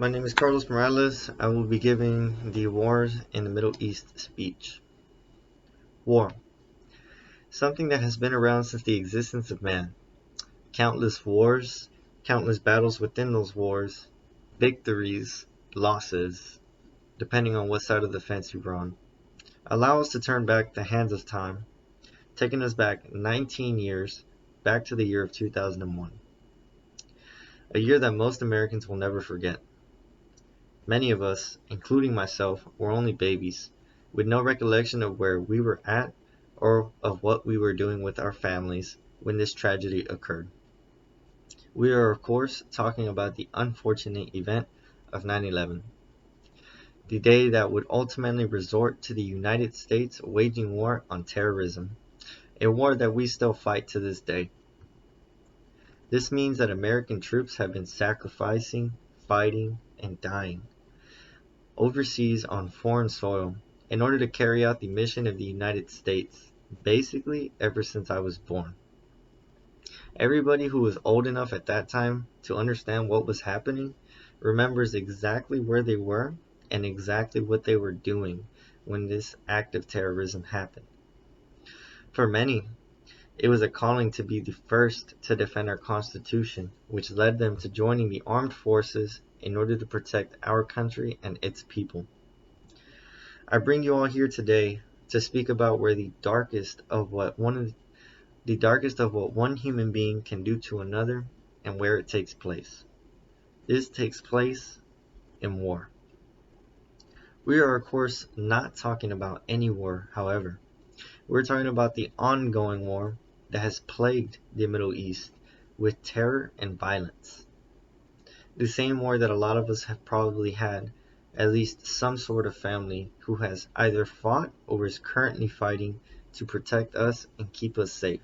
My name is Carlos Morales. I will be giving the Wars in the Middle East speech. War. Something that has been around since the existence of man. Countless wars, countless battles within those wars, victories, losses, depending on what side of the fence you're on. Allow us to turn back the hands of time, taking us back 19 years, back to the year of 2001. A year that most Americans will never forget. Many of us, including myself, were only babies, with no recollection of where we were at or of what we were doing with our families when this tragedy occurred. We are, of course, talking about the unfortunate event of 9/11, the day that would ultimately resort to the United States waging war on terrorism, a war that we still fight to this day. This means that American troops have been sacrificing, fighting, and dying overseas on foreign soil in order to carry out the mission of the United States, basically ever since I was born. Everybody who was old enough at that time to understand what was happening remembers exactly where they were and exactly what they were doing when this act of terrorism happened. For many, it was a calling to be the first to defend our Constitution, which led them to joining the armed forces in order to protect our country and its people. I bring you all here today to speak about where the darkest of what one human being can do to another and where it takes place. This takes place in war. We are of course not talking about any war, however. We're talking about the ongoing war that has plagued the Middle East with terror and violence. The same war that a lot of us have probably had at least some sort of family who has either fought or is currently fighting to protect us and keep us safe.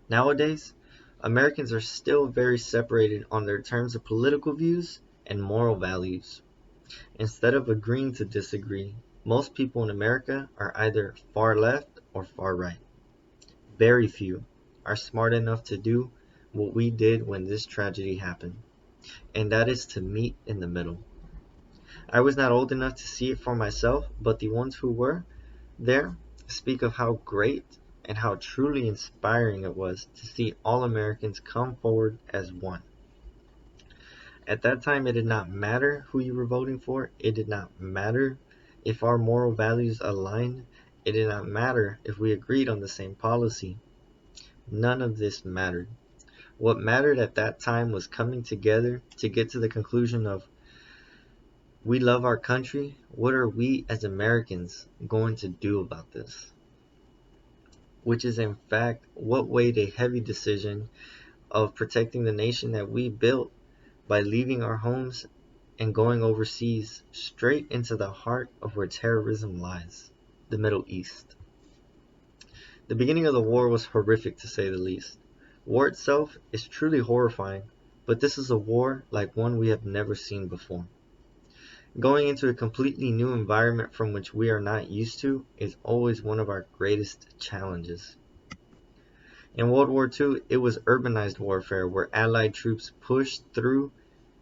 Nowadays, Americans are still very separated on their terms of political views and moral values. Instead of agreeing to disagree, most people in America are either far left or far right. Very few are smart enough to do what we did when this tragedy happened, and that is to meet in the middle. I was not old enough to see it for myself, but the ones who were there speak of how great and how truly inspiring it was to see all Americans come forward as one. At that time, it did not matter who you were voting for. It did not matter if our moral values aligned. It did not matter if we agreed on the same policy. None of this mattered. What mattered at that time was coming together to get to the conclusion of, we love our country. What are we as Americans going to do about this? Which is in fact what weighed a heavy decision of protecting the nation that we built by leaving our homes and going overseas straight into the heart of where terrorism lies, the Middle East. The beginning of the war was horrific to say the least. War itself is truly horrifying, but this is a war like one we have never seen before. Going into a completely new environment from which we are not used to is always one of our greatest challenges. In World War II, it was urbanized warfare where Allied troops pushed through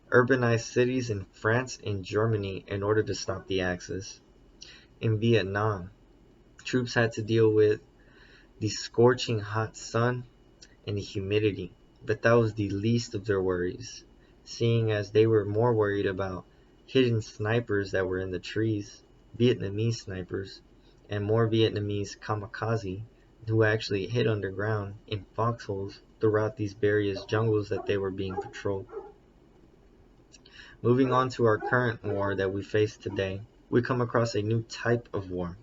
urbanized cities in France and Germany in order to stop the Axis. In Vietnam, troops had to deal with the scorching hot sun and the humidity, but that was the least of their worries, seeing as they were more worried about hidden snipers that were in the trees, Vietnamese snipers, and more Vietnamese kamikaze who actually hid underground in foxholes throughout these various jungles that they were being patrolled. Moving on to our current war that we face today, we come across a new type of war.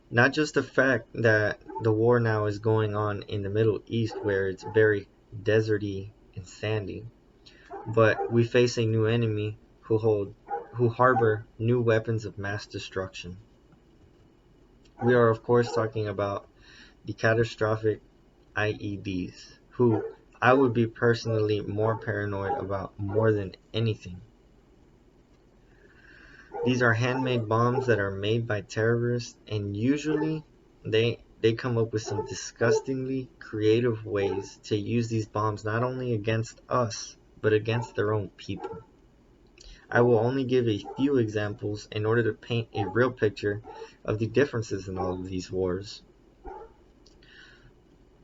Not just the fact that the war now is going on in the Middle East where it's very deserty and sandy, but we face a new enemy who harbor new weapons of mass destruction. We are of course talking about the catastrophic IEDs, who I would be personally more paranoid about more than anything. These are handmade bombs that are made by terrorists, and usually they come up with some disgustingly creative ways to use these bombs not only against us, but against their own people. I will only give a few examples in order to paint a real picture of the differences in all of these wars.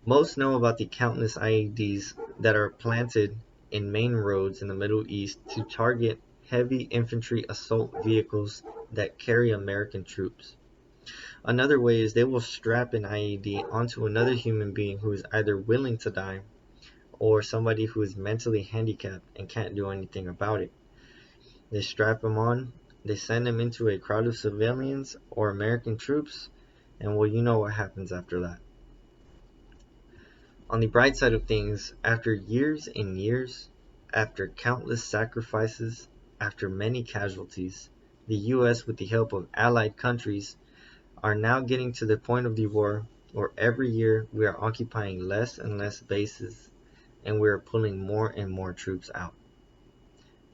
Most know about the countless IEDs that are planted in main roads in the Middle East to target heavy infantry assault vehicles that carry American troops. Another way is they will strap an IED onto another human being who is either willing to die or somebody who is mentally handicapped and can't do anything about it. They strap him on, they send him into a crowd of civilians or American troops, and well, you know what happens after that. On the bright side of things, after years and years, after countless sacrifices, after many casualties, the US, with the help of allied countries, are now getting to the point of the war where every year we are occupying less and less bases and we are pulling more and more troops out.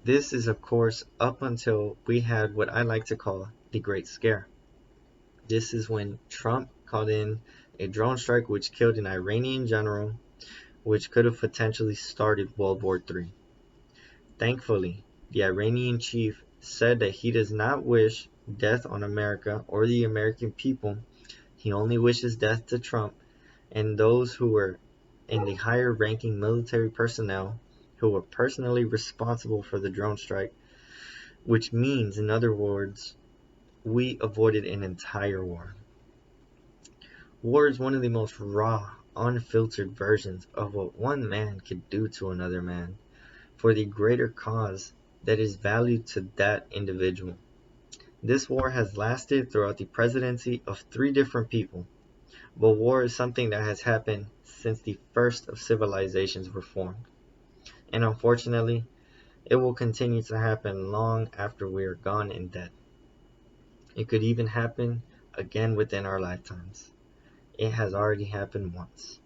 This is of course up until we had what I like to call the Great Scare. This is when Trump called in a drone strike which killed an Iranian general, which could have potentially started World War III. Thankfully, the Iranian chief said that he does not wish death on America or the American people. He only wishes death to Trump and those who were in the higher ranking military personnel who were personally responsible for the drone strike, which means, in other words, we avoided an entire war. War is one of the most raw, unfiltered versions of what one man could do to another man for the greater cause that is valued to that individual. This war has lasted throughout the presidency of 3 different people, but war is something that has happened since the first of civilizations were formed. And unfortunately, it will continue to happen long after we are gone and dead. It could even happen again within our lifetimes. It has already happened once.